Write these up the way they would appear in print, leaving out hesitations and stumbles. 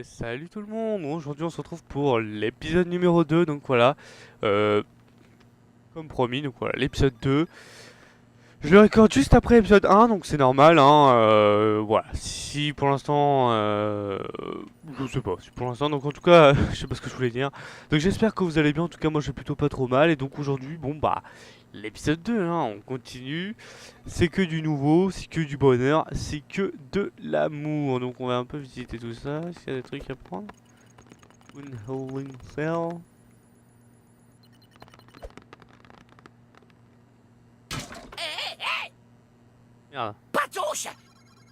Salut tout le monde, aujourd'hui on se retrouve pour l'épisode numéro 2, donc voilà, euh, comme promis, donc voilà, l'épisode 2. Je le recorde juste après l'épisode 1, donc c'est normal, hein, voilà, si pour l'instant, je sais pas, si pour l'instant, donc en tout cas, je sais pas ce que je voulais dire. Donc j'espère que vous allez bien, en tout cas moi je vais plutôt pas trop mal, et donc aujourd'hui, bon bah, l'épisode 2, hein, on continue, c'est que du nouveau, c'est que du bonheur, c'est que de l'amour, donc on va un peu visiter tout ça, s'il y a des trucs à prendre. Unholing Cell. Merde. Patouche!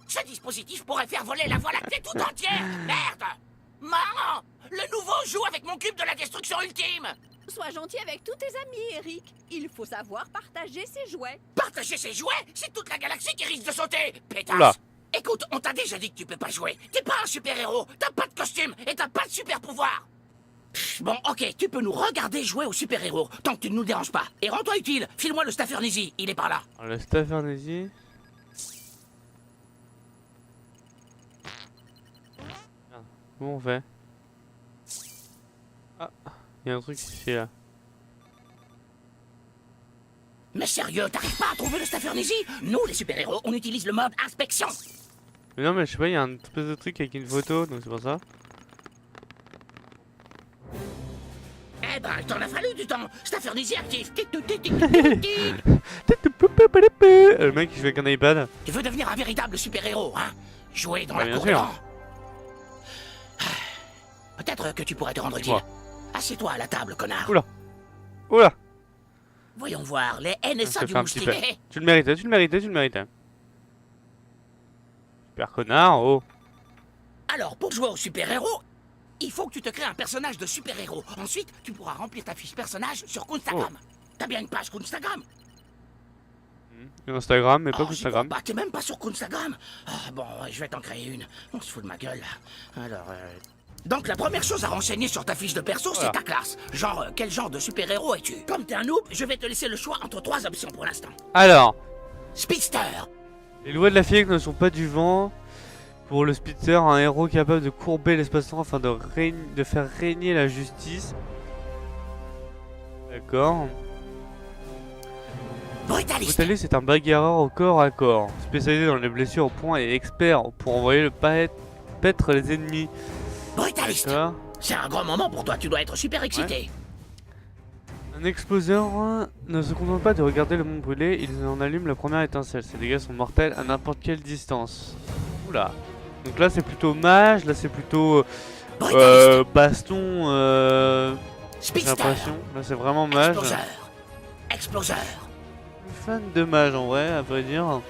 Ce dispositif pourrait faire voler la Voie lactée tout entière! Merde! Maman! Le nouveau joue avec mon cube de la destruction ultime! Sois gentil avec tous tes amis, Eric. Il faut savoir partager ses jouets. Partager ses jouets? C'est toute la galaxie qui risque de sauter! Pétasse! Oula. Écoute, on t'a déjà dit que tu peux pas jouer. T'es pas un super-héros, t'as pas de costume et t'as pas de super-pouvoir! Bon, ok, tu peux nous regarder jouer au super-héros, tant que tu ne nous déranges pas. Et rends-toi utile, file-moi le Staffernezy, il est par là. Alors, le Staffernezy. Merde. Comment on fait? Ah, il y a un truc ici là. Mais sérieux, t'arrives pas à trouver le Staffernezy? Nous, les super-héros, on utilise le mode inspection. Mais non, mais je sais pas, il y a un espèce de truc avec une photo, donc c'est pour ça. Eh ben, il t'en a fallu du temps. Staffernezy actif. Tu Le mec il joue avec un iPad. veux devenir un véritable super-héros, hein? Jouer dans Ah, la bien cour sûr. des grands. Peut-être que tu pourrais te rendre utile. Moi. Assieds-toi à la table, connard. Oula. Oula. Voyons voir, les Je NSA te du fais un petit peu. moustique. Tu le méritais, tu le méritais, tu le méritais. Super connard, oh. Alors, pour jouer au super-héros, il faut que tu te crées un personnage de super-héros. Ensuite, tu pourras remplir ta fiche personnage sur Instagram. T'as bien une page Instagram? Instagram, mais pas Oh, j'y Instagram. crois pas, t'es même pas sur Instagram. Ah, bon, je vais t'en créer une. On se fout de ma gueule. Alors, Donc la première chose à renseigner sur ta fiche de perso, Voilà. c'est ta classe. Genre, quel genre de super-héros es-tu? Comme t'es un noob, je vais te laisser le choix entre 3 options pour l'instant. Alors, Speedster. les lois de la physique ne sont pas du vent. Pour le Spitzer, un héros capable de courber l'espace-temps afin de faire régner la justice. D'accord. Brutaliste. Brutaliste est un bagarreur au corps à corps, spécialisé dans les blessures au poing et expert pour envoyer le paître les ennemis. Brutaliste. D'accord. C'est un grand moment pour toi, tu dois être super excité. Un exploseur ne se contente pas de regarder le monde brûler, il en allume la première étincelle. Ses dégâts sont mortels à n'importe quelle distance. Oula. Donc là c'est plutôt mage, là c'est plutôt Brutaliste. baston, j'ai Speedster. l'impression. Là c'est vraiment mage. Exploseur. Exploseur. Fan de mage en vrai, à vrai dire.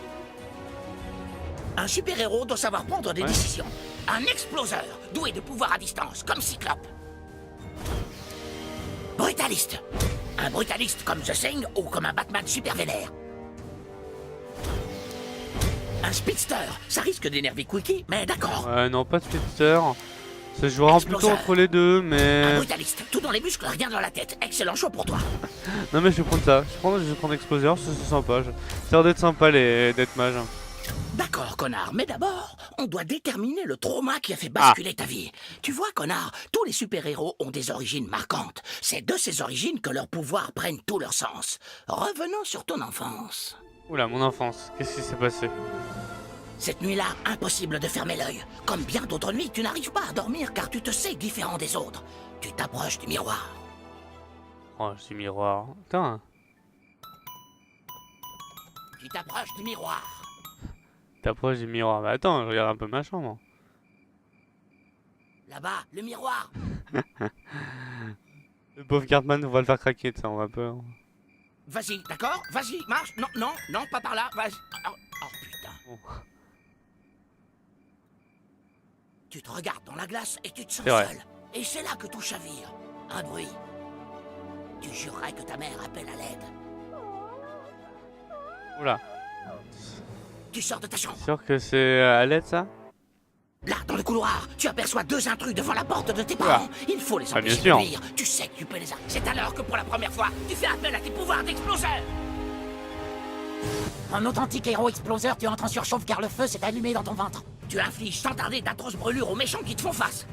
Un super-héros doit savoir prendre des Ouais. décisions. Un exploseur, doué de pouvoir à distance, comme Cyclope. Brutaliste. Un brutaliste comme The Thing ou comme un Batman super vénère. Un speedster, ça risque d'énerver Quickie, mais d'accord. Ouais, non, pas de Spitzer. Ça se jouera plutôt Exploseur. entre les deux, Un mais... brutaliste, tout dans les muscles, rien dans la tête. Excellent choix pour toi. Non mais je vais prendre ça. Je vais prendre Exploseur, c'est sympa. Ça a l'air d'être sympa d'être mage. D'accord, connard, mais d'abord, on doit déterminer le trauma qui a fait basculer ta vie. Tu vois, connard, tous les super-héros ont des origines marquantes. C'est de ces origines que leurs pouvoirs prennent tout leur sens. Revenons sur ton enfance. Oula, mon enfance, qu'est-ce qui s'est passé? Cette nuit-là, impossible de fermer l'œil. Comme bien d'autres nuits, tu n'arrives pas à dormir car tu te sais différent des autres. Tu t'approches du miroir. Oh, je suis miroir. Putain, Tu t'approches du miroir. t'approches du miroir. Bah attends, je regarde un peu ma chambre. Là-bas, le miroir. Le pauvre Cartman, on va le faire craquer, ça, on va peur. Vas-y, d'accord? Vas-y, marche. Non, non, non, pas par là. Vas-y. Oh, oh, putain. Bon. Tu te regardes dans la glace et tu te sens C'est vrai. seul. Et c'est là que tout chavire. Un bruit. Tu jurerais que ta mère appelle à l'aide. Oula, Tu sors de ta chambre. sûr que c'est à l'aide ça? Là, dans le couloir, tu aperçois 2 intrus devant la porte de tes parents. Il faut les Ah, bien empêcher de sûr. venir. Tu sais que tu peux les... C'est alors que pour la première fois, tu fais appel à tes pouvoirs d'exploseur. En authentique héros exploseur, tu entres en surchauffe car le feu s'est allumé dans ton ventre. Tu infliges sans tarder d'atroces brûlures aux méchants qui te font face.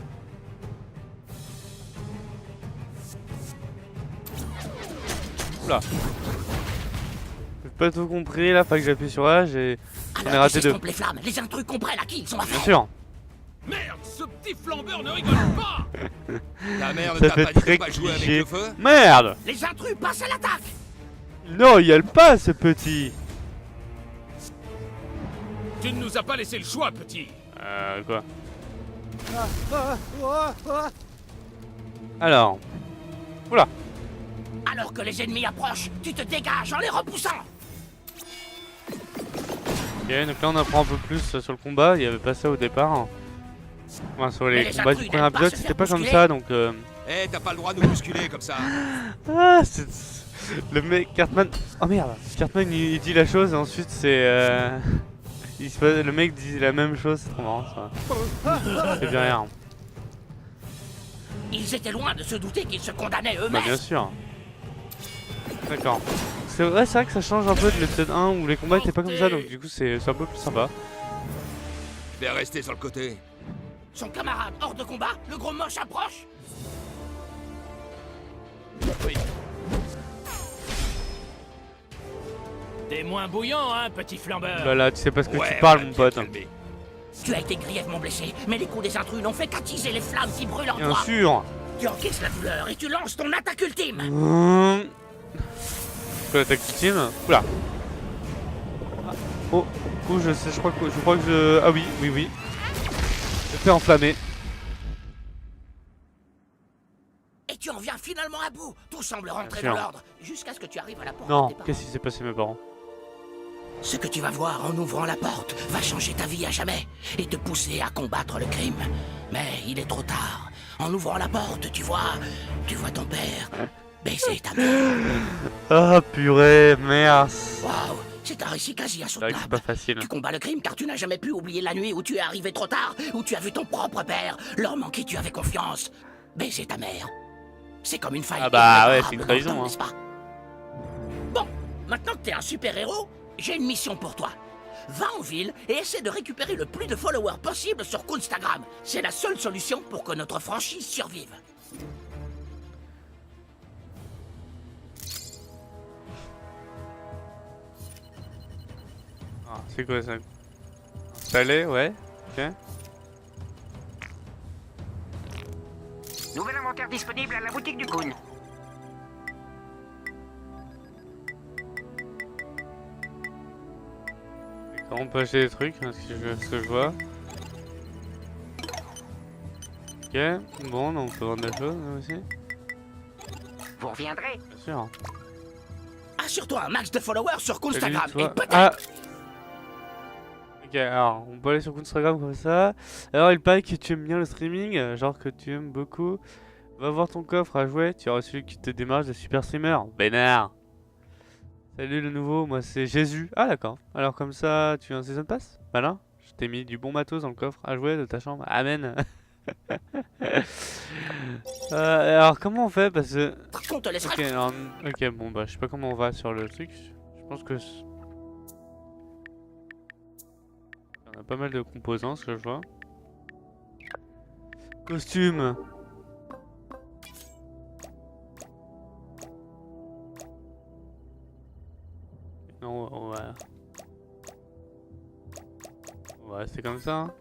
Oula. J'ai pas tout compris là, faut que j'appuie sur A, j'en ai Alors raté deux. estompe les flammes, les intrus comprennent à qui ils sont Bien affaire. sûr. Merde, ce petit flambeur ne rigole pas. Ta mère ne Ça t'a fait pas dit très de pas jouer avec cliché. le feu? Merde. Les intrus passent à l'attaque. Non, il y a le pas ce petit. Tu ne nous as pas laissé le choix, petit. Quoi? Alors. Oula. Alors que les ennemis approchent, tu te dégages en les repoussant. Ok, donc là on apprend un peu plus sur le combat, il y avait pas ça au départ. Enfin, sur Mais les les combats intrus du premier n'aiment pas épisode, se c'était faire pas comme bousculer. ça donc. Eh, t'as pas le droit de nous bousculer comme ça. Ah, c'est. Le mec, Cartman. Oh merde, Cartman il dit la chose et ensuite c'est. Le mec dit la même chose, c'est trop marrant ça. C'est bien rien. Ils étaient loin de se douter qu'ils se condamnaient Bah, eux-mêmes. bien sûr. D'accord. C'est vrai que ça change un peu de l'épisode 1 où les combats étaient pas comme ça donc du coup c'est un peu plus sympa. Je vais rester sur le côté. Son camarade hors de combat, le gros moche approche. T'es moins bouillant, hein, petit flambeur. Là là, tu sais pas ce que Ouais, tu parles on va mon bien pote. calmer. Tu as été grièvement blessé, mais les coups des intrus n'ont fait qu'attiser les flammes qui brûlent en Bien toi. sûr. Tu encaisses la douleur et tu lances ton attaque ultime. Quoi l'attaque ultime? Oula. Oh, je sais, je crois que je. Ah oui. Je fais enflammer. Et tu en viens finalement à bout. Tout semble rentrer Bien dans sûr. l'ordre, jusqu'à ce que tu arrives à la porte. Non, des parents. qu'est-ce qui s'est passé mes parents? Ce que tu vas voir en ouvrant la porte va changer ta vie à jamais et te pousser à combattre le crime. Mais il est trop tard. En ouvrant la porte, tu vois ton père baiser ta mère. Ah purée, merde. Waouh, c'est un récit quasi C'est vrai que c'est pas insoutenable. facile. Tu combats le crime car tu n'as jamais pu oublier la nuit où tu es arrivé trop tard, où tu as vu ton propre père, l'homme en qui tu avais confiance, baiser ta mère. C'est comme une faille. Ah bah ouais, irréparable c'est une dans le trahison, temps, hein. n'est-ce pas? Bon, maintenant que t'es un super-héros, j'ai une mission pour toi. Va en ville et essaie de récupérer le plus de followers possible sur Instagram. C'est la seule solution pour que notre franchise survive. Ah, c'est quoi ça? Installé, ouais. Ok. Nouvel inventaire disponible à la boutique du Goon. D'accord, on peut acheter des trucs, hein, ce que je vois. Ok, bon, donc on peut vendre des choses là aussi. Vous reviendrez. Bien sûr. Assure-toi un max de followers sur Salut, Instagram toi. et peut-être... Ah. Ok, alors on peut aller sur Instagram comme ça. Alors il paraît que tu aimes bien le streaming, genre que tu aimes beaucoup. Va voir ton coffre à jouer, tu auras celui qui te démarche de super streamer. Bénard. Salut le nouveau, moi c'est Jésus. Ah d'accord. Alors comme ça, tu as un season pass? Malin. Je t'ai mis du bon matos dans le coffre à jouer de ta chambre. Amen. Alors comment on fait parce que... On te laissera... Ok, alors, ok, bon bah je sais pas comment on va sur le truc. Je pense que... On a pas mal de composants, ce que je vois. Costume. Non, on va rester comme ça. Hein.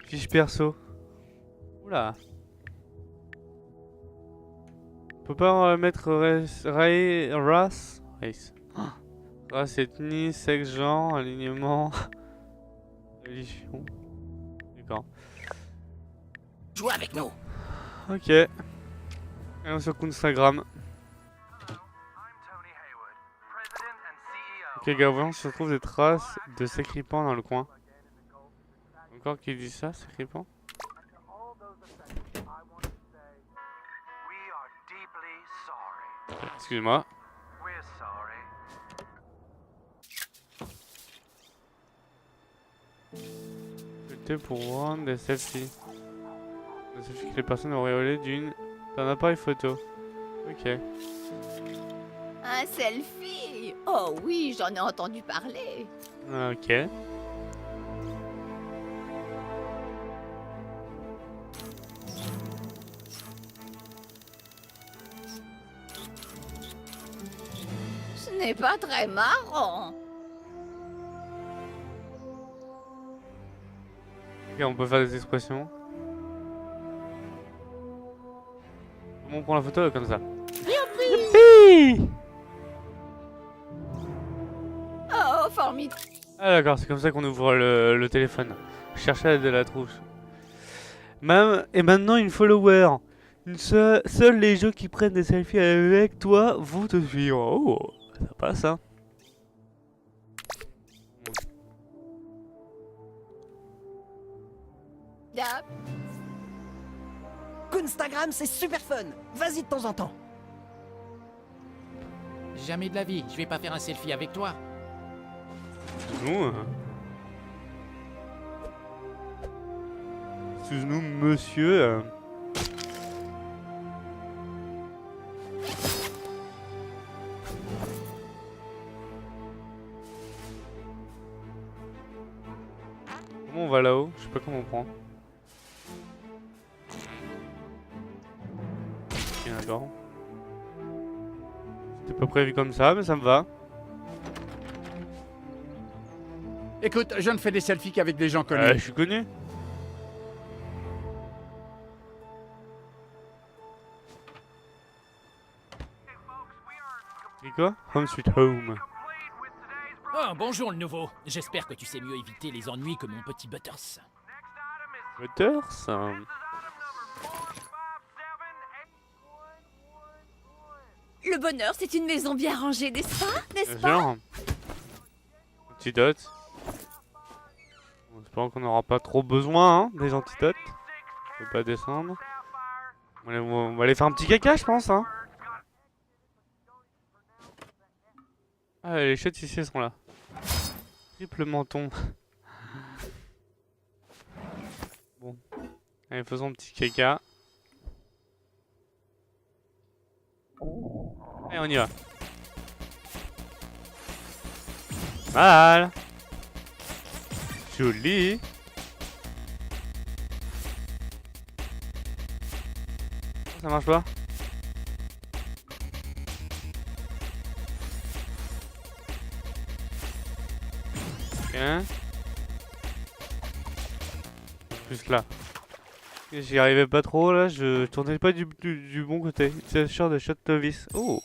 Fiche perso. Oula. On peut pas mettre race. Race, ethnie, sexe, genre, alignement, religion. D'accord. Joue avec nous. Ok. Allons sur Instagram. Ok, gars, voyons si on trouve des traces de sacripants dans le coin. Encore qui dit ça, sacripant? Excuse-moi. C'était pour rendre des selfies. Des selfies que les personnes auréolées d'un appareil photo. Ok. Un selfie? Oh oui, j'en ai entendu parler. Ok. n'est pas très marrant. Ok, on peut faire des expressions. Comment on prend la photo comme ça? Youpi! Oh, formidable. Ah d'accord, c'est comme ça qu'on ouvre le téléphone. Je cherchais de la trousse. Et maintenant une follower. Seuls les jeux qui prennent des selfies avec toi vont te suivre. Oh, ça passe hein. Instagram, c'est super fun. Vas-y de temps en temps. Jamais de la vie, je vais pas faire un selfie avec toi. Excuse-nous. Excuse-nous, monsieur. Comment on va là-haut? Je sais pas comment on prend. Ok, d'accord. C'était pas prévu comme ça, mais ça me va. Écoute, je ne fais des selfies qu'avec des gens connus. Je suis connu. C'est quoi? Home Sweet Home. Oh, bonjour le nouveau. J'espère que tu sais mieux éviter les ennuis que mon petit Butters. Butters? Le bonheur, c'est une maison bien rangée, n'est-ce pas? N'est-ce pas? Genre. Petit dot. J'espère qu'on n'aura pas trop besoin hein, des antidotes. Je peux pas descendre. On va aller faire un petit caca, je pense. Hein. Ah, les chiottes ici elles sont là. Triple menton. Bon. Allez, faisons un petit caca. Allez, on y va. Mal. Joli. Ça marche pas? Ok. Plus là. J'y arrivais pas trop là, je tournais pas du bon côté. C'est sûr de shot novice. Oh!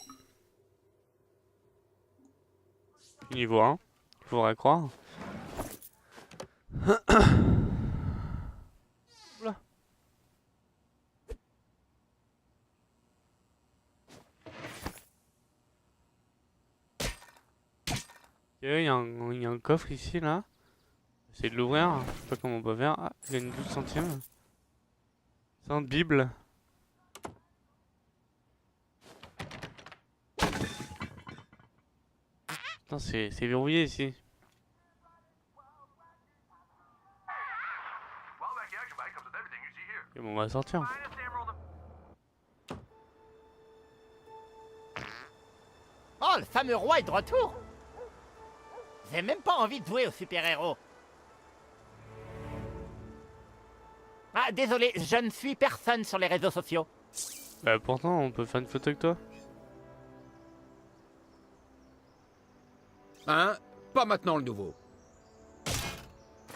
Niveau 1, il faudrait croire. Oula. Ok, il y a un coffre ici là. J'essaie de l'ouvrir, je sais pas comment on peut faire. Ah, il y a une 12 centimes. Sainte Bible. Putain, c'est verrouillé ici. Et bon, on va sortir. Oh, le fameux roi est de retour. J'ai même pas envie de jouer au super-héros. Ah, désolé, je ne suis personne sur les réseaux sociaux. Bah pourtant, on peut faire une photo avec toi. Hein? Pas maintenant le nouveau.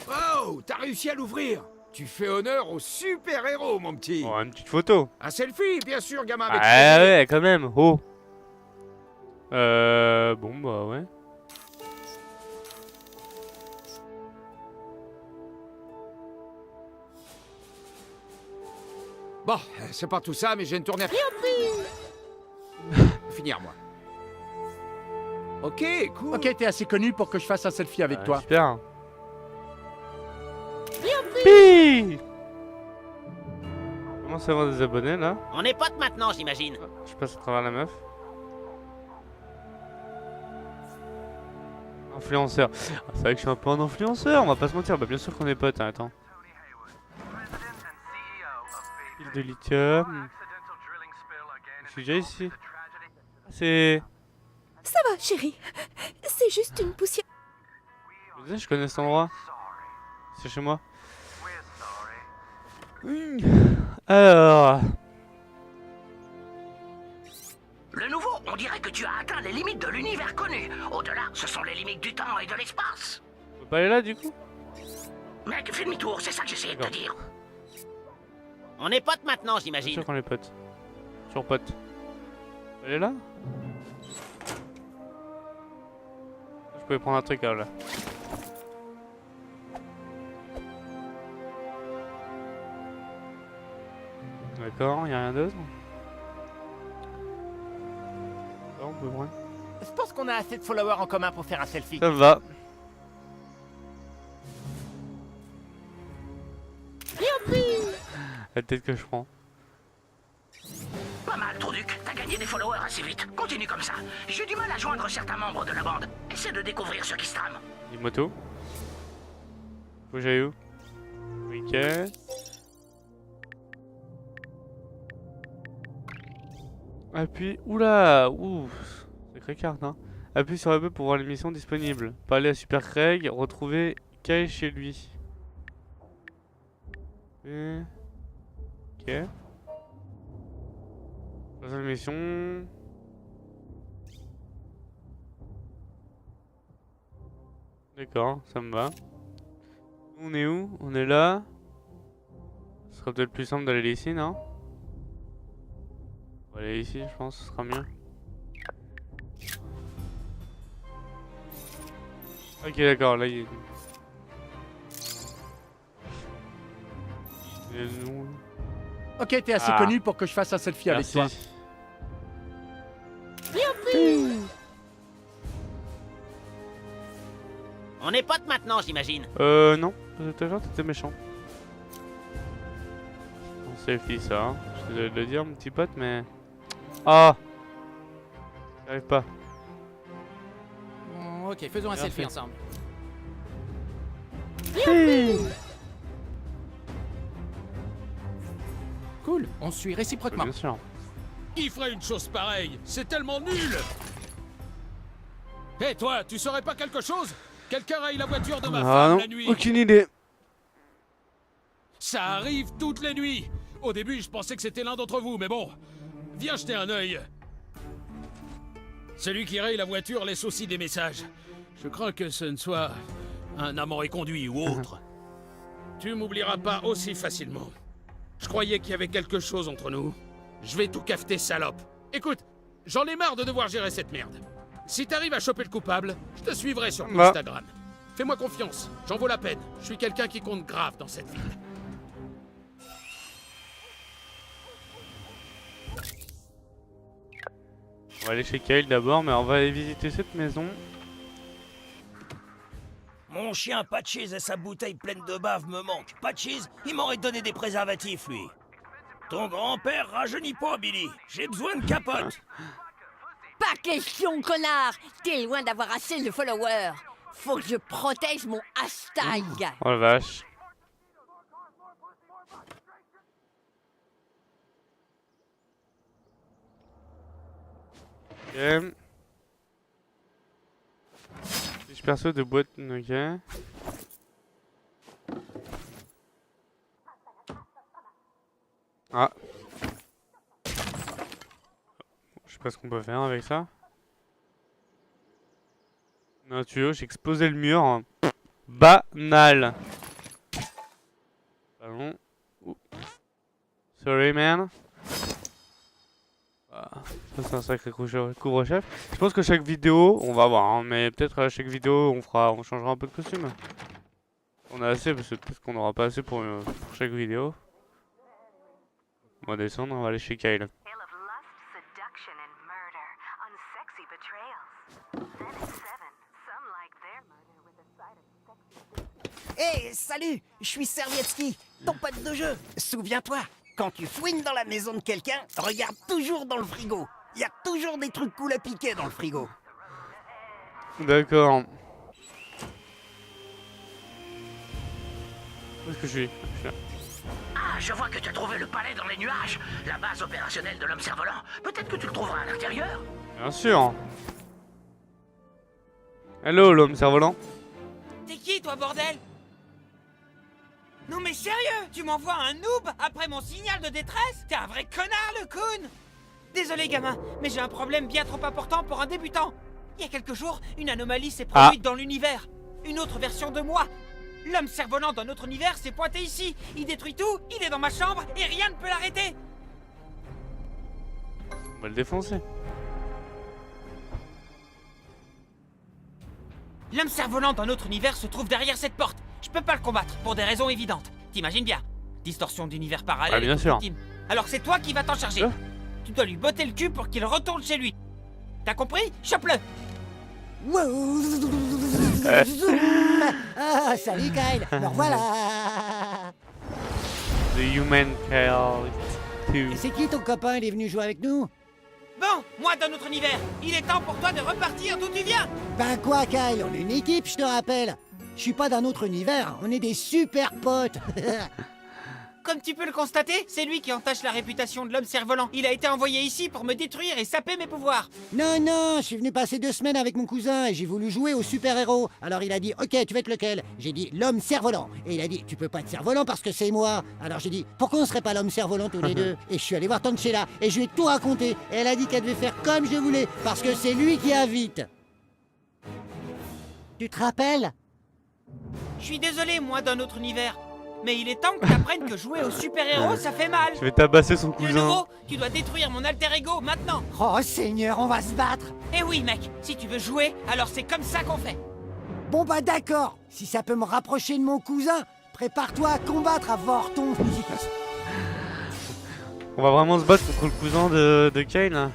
Oh, t'as réussi à l'ouvrir. Tu fais honneur au super-héros, mon petit. Oh, une petite photo. Un selfie, bien sûr, gamin, avec Ah ouais, quand même. Oh. Bon bah ouais. Bon, c'est pas tout ça, mais j'ai une tournée. Finir, moi. Ok, cool. Ok, t'es assez connu pour que je fasse un selfie avec toi. Super. Youpi! Comment ça va des abonnés là? On est potes maintenant, j'imagine. Je passe à travers la meuf. Influenceur. Ah, c'est vrai que je suis un peu un influenceur, on va pas se mentir. Bah bien sûr qu'on est potes, hein, attends. Pile de lithium. Je suis déjà ici. C'est... Ça va, chérie. C'est juste une poussière. Je connais cet endroit. C'est chez moi. Alors... Le nouveau, on dirait que tu as atteint les limites de l'univers connu. Au-delà, ce sont les limites du temps et de l'espace. On peut pas aller là du coup? Mec, fais demi-tour, c'est ça que j'essayais de te D'accord. dire. On est potes maintenant, Bien j'imagine. sûr qu'on est potes. Sur potes. Elle est là? Je pouvais prendre un truc là. D'accord, y'a rien d'autre? Non, on peut prendre. Je pense qu'on a assez de followers en commun pour faire un selfie. Ça va. La tête que je prends. Pas mal, Trouduc. T'as gagné des followers assez vite. Continue comme ça. J'ai du mal à joindre certains membres de la bande. Essaie de découvrir ce qui se trame. Une moto. Faut que j'aille où? Ok. Appuie. Oula! Ouh! Sacrée carte, hein. Appuie sur la B pour voir les missions disponibles. Parler à Super Craig. Retrouver Kyle chez lui. Ok. Passer la mission. D'accord, ça me va. On est où? On est là. Ce sera peut-être plus simple d'aller ici, non? On va aller ici, je pense, ce sera mieux. Ok, d'accord, là il est... Il est où? Ok, t'es assez Ah. connu pour que je fasse un selfie avec toi. Merci. On est potes maintenant, j'imagine. Non, déjà t'étais méchant. On selfie ça, hein. Je suis désolé de le dire, mon petit pote, mais... Ah! J'arrive pas. Bon, ok, faisons un Bien selfie fait. ensemble. Cool, on se suit réciproquement. Bien sûr. Qui ferait une chose pareille? C'est tellement nul! Hé toi, tu saurais pas quelque chose? Quelqu'un raye la voiture de ma Ah femme non, la nuit. aucune idée. Ça arrive toutes les nuits. Au début, je pensais que c'était l'un d'entre vous, mais bon. Viens jeter un œil. Celui qui raye la voiture laisse aussi des messages. Je crains que ce ne soit un amant éconduit ou autre. Tu m'oublieras pas aussi facilement. Je croyais qu'il y avait quelque chose entre nous. Je vais tout cafeter, salope. Écoute, j'en ai marre de devoir gérer cette merde. Si t'arrives à choper le coupable, je te suivrai sur Bah. Instagram. Fais-moi confiance, j'en vaux la peine. Je suis quelqu'un qui compte grave dans cette ville. On va aller chez Kyle d'abord, mais on va aller visiter cette maison. Mon chien Patches et sa bouteille pleine de bave me manquent. Patches, il m'aurait donné des préservatifs, lui. Ton grand-père rajeunit pas, Billy. J'ai besoin de capote. Pas question, connard! T'es loin d'avoir assez de followers. Faut que je protège mon hashtag. Oh la vache. Ok. Fiche perso de boîte, ok. Ah. Je sais pas ce qu'on peut faire avec ça. Un tuyau, j'ai explosé le mur. Banal. Pardon. Ouh. Sorry man. Ah, ça c'est un sacré couvre-chef. Je pense que chaque vidéo, on va voir, hein, mais peut-être à chaque vidéo on changera un peu de costume. On a assez, parce que peut-être qu'on n'aura pas assez pour chaque vidéo. On va descendre, on va aller chez Kyle. Hé, salut! Je suis Servietsky, ton pote de jeu. Souviens-toi, quand tu fouines dans la maison de quelqu'un, regarde toujours dans le frigo. Il y a toujours des trucs cool à piquer dans le frigo. D'accord. Où est-ce que je suis? Je suis là. Ah, je vois que tu as trouvé le palais dans les nuages. La base opérationnelle de l'homme cerf-volant. Peut-être que tu le trouveras à l'intérieur. Bien sûr. Hello l'homme cerf-volant. T'es qui, toi, bordel? Non mais sérieux, tu m'envoies un noob après mon signal de détresse? T'es un vrai connard, le coon! Désolé, gamin, mais j'ai un problème bien trop important pour un débutant. Il y a quelques jours, une anomalie s'est Ah. produite dans l'univers. Une autre version de moi. L'homme cerf-volant d'un autre univers s'est pointé ici. Il détruit tout, il est dans ma chambre et rien ne peut l'arrêter. On va le défoncer. L'homme cerf-volant d'un autre univers se trouve derrière cette porte. Je peux pas le combattre pour des raisons évidentes. T'imagines bien. Distorsion d'univers parallèle. Ah, bien et sûr. ultime. Alors c'est toi qui vas t'en charger. Tu dois lui botter le cul pour qu'il retourne chez lui. T'as compris? Chope-le. Ah, salut Kyle, me revoilà. The Human Kyle 2. C'est qui ton copain? Il est venu jouer avec nous? Bon, moi d'un autre univers. Il est temps pour toi de repartir d'où tu viens. Ben quoi Kyle, on est une équipe, je te rappelle. Je suis pas d'un autre univers, on est des super potes. Comme tu peux le constater, c'est lui qui entache la réputation de l'homme cerf-volant. Il a été envoyé ici pour me détruire et saper mes pouvoirs. Non, non, je suis venu passer 2 semaines avec mon cousin et j'ai voulu jouer au super-héros. Alors il a dit, ok, tu veux être lequel? J'ai dit, l'homme cerf-volant. Et il a dit, tu peux pas être cerf-volant parce que c'est moi. Alors j'ai dit, pourquoi on serait pas l'homme cerf-volant tous les deux? Et je suis allé voir Tante Sheila et je lui ai tout raconté. Et elle a dit qu'elle devait faire comme je voulais parce que c'est lui qui invite. Tu te rappelles? Je suis désolé, moi d'un autre univers. Mais il est temps que t'apprennes que jouer au super-héros, ça fait mal. Je vais tabasser son De cousin. nouveau, tu dois détruire mon alter ego maintenant. Oh Seigneur, on va se battre. Eh oui, mec, si tu veux jouer, alors c'est comme ça qu'on fait. Bon bah d'accord, si ça peut me rapprocher de mon cousin, prépare-toi à combattre à Vorton. On va vraiment se battre contre le cousin de Kyle là.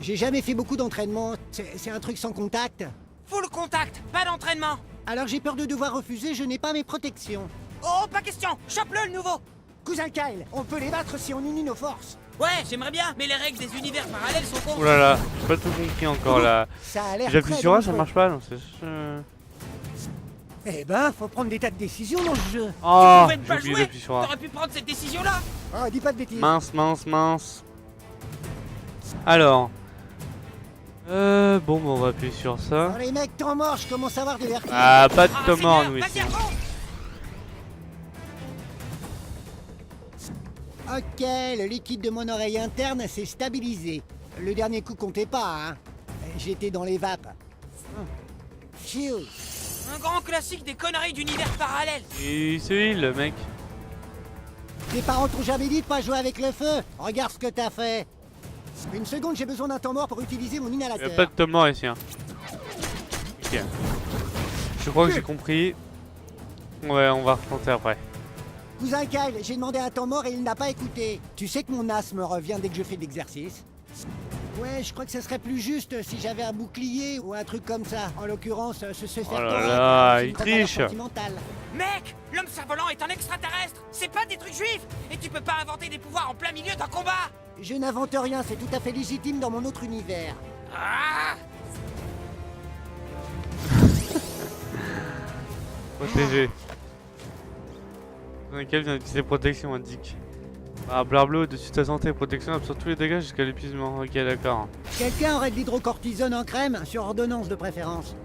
J'ai jamais fait beaucoup d'entraînement, c'est un truc sans contact. Full contact, pas d'entraînement. Alors j'ai peur de devoir refuser, je n'ai pas mes protections. Oh, pas question, chope-le le nouveau. Cousin Kyle, on peut les battre si on unit nos forces. Ouais, j'aimerais bien, mais les règles des univers parallèles sont Oh con. là là, j'ai pas tout compris encore là. Ça a l'air J'appuie très sur A, ça dangereux. marche pas, non, c'est... Eh ben, faut prendre des tas de décisions dans ce jeu. Oh, Tu pouvais j'ai pas oublié jouer. d'appuyer sur A. T'aurais pu prendre cette décision-là. Oh, dis pas de bêtises. Mince, mince, mince. Alors... bon, bah, on va appuyer sur ça. Oh, les mecs, temps mort, je commence à avoir des vertiges. Ah, pas de Ah, temps mort, Seigneur, nous vas-y ici. à fond. Ok, le liquide de mon oreille interne s'est stabilisé. Le dernier coup comptait pas, hein. J'étais dans les vapes. Phew. Un grand classique des conneries d'univers parallèles. Et c'est il, le mec. Tes parents t'ont jamais dit de pas jouer avec le feu. Regarde ce que t'as fait. Une seconde, j'ai besoin d'un temps mort pour utiliser mon Il y a inhalateur. pas de temps mort ici. Hein. Ok. Je crois que j'ai compris. Ouais, on va retenter après. Cousin Kyle, j'ai demandé un temps mort et il n'a pas écouté. Tu sais que mon asthme revient dès que je fais de l'exercice. Ouais, je crois que ce serait plus juste si j'avais un bouclier ou un truc comme ça. En l'occurrence, se faire Oh là correct, là, c'est une il vraie valeur triche. sentimentale. Mec, l'homme cerf-volant est un extraterrestre. C'est pas des trucs juifs. Et tu peux pas inventer des pouvoirs en plein milieu d'un combat. Je n'invente rien, c'est tout à fait légitime dans mon autre univers. Ah, Protégé. Dans lequel vient d'utiliser protection, indique. Ah, blabla au-dessus de ta santé, protection absorbe tous les dégâts jusqu'à l'épuisement. Ok, d'accord. Quelqu'un aurait de l'hydrocortisone en crème, sur ordonnance de préférence.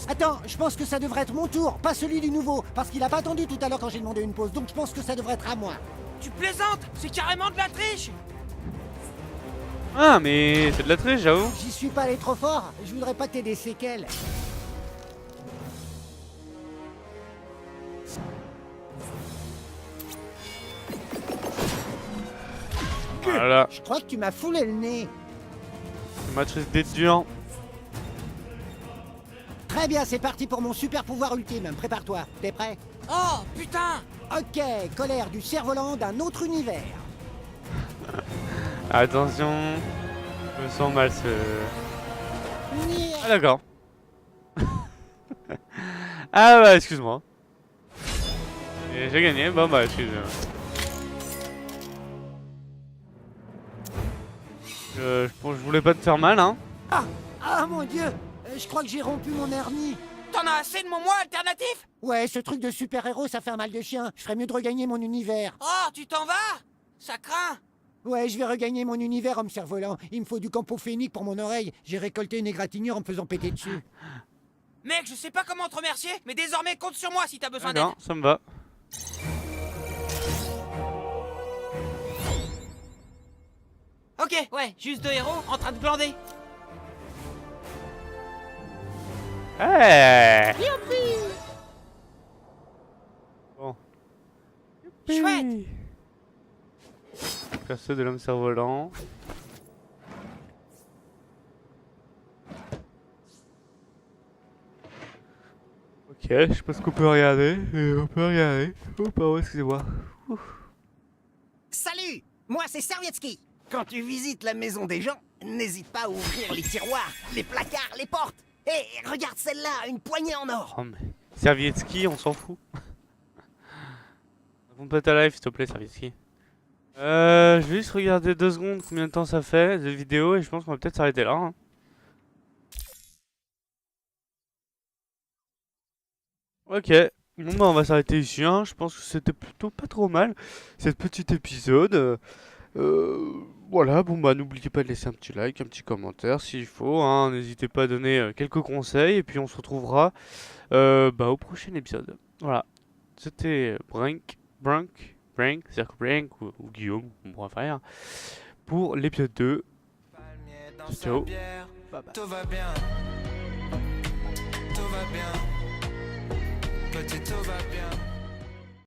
Attends, je pense que ça devrait être mon tour, pas celui du nouveau, parce qu'il a pas attendu tout à l'heure quand j'ai demandé une pause, donc je pense que ça devrait être à moi. tu plaisantes. C'est carrément de la triche. Ah, mais c'est de la triche, j'avoue. J'y suis pas allé trop fort, je voudrais pas que t'aies des séquelles. Voilà. Je crois que tu m'as foulé le nez. Matrice d'être dur. Très bien, c'est parti pour mon super pouvoir ultime, prépare-toi, t'es prêt? Oh, putain. Ok, colère du cerf-volant d'un autre univers. Attention. Je me sens mal ce... Ah d'accord. Ah bah excuse-moi. Et j'ai gagné, bon bah excuse-moi. Je voulais pas te faire mal hein. Ah mon dieu, je crois que j'ai rompu mon hernie. T'en as assez de mon moi alternatif. Ouais, ce truc de super-héros, ça fait un mal de chien. Je ferais mieux de regagner mon univers. Oh, tu t'en vas. Ça craint. Ouais, je vais regagner mon univers, homme cerf-volant. Il me faut du campophénique pour mon oreille. J'ai récolté une égratignure en me faisant péter dessus. Mec, je sais pas comment te remercier, mais désormais compte sur moi si t'as besoin d'aide. Non, ça me va. Ok, ouais, juste 2 héros en train de glander. Hey Bon. Chouette. Percée de l'homme cerf-volant. Ok, je sais pas ce qu'on peut regarder. On peut regarder. Oh, pardon, excusez-moi. Salut! Moi, c'est Servietsky. Quand tu visites la maison des gens, n'hésite pas à ouvrir les tiroirs, les placards, les portes. Et regarde celle-là, une poignée en or. Oh, mais... Servietsky, on s'en fout. Réponds pas ta live, s'il te plaît, Servietsky. Je vais juste regarder 2 secondes combien de temps ça fait de vidéo et je pense qu'on va peut-être s'arrêter là. Hein. Ok, bon bah on va s'arrêter ici, hein. Je pense que c'était plutôt pas trop mal, cette petit épisode. Voilà, bon bah n'oubliez pas de laisser un petit like, un petit commentaire s'il faut, hein. N'hésitez pas à donner quelques conseils et puis on se retrouvera au prochain épisode. Voilà, c'était Brink, c'est-à-dire que Brink ou Guillaume, on pourra faire, pour l'épisode 2. Ciao, bye bye. Tout va bien, tout va bien. Petit tout va bien.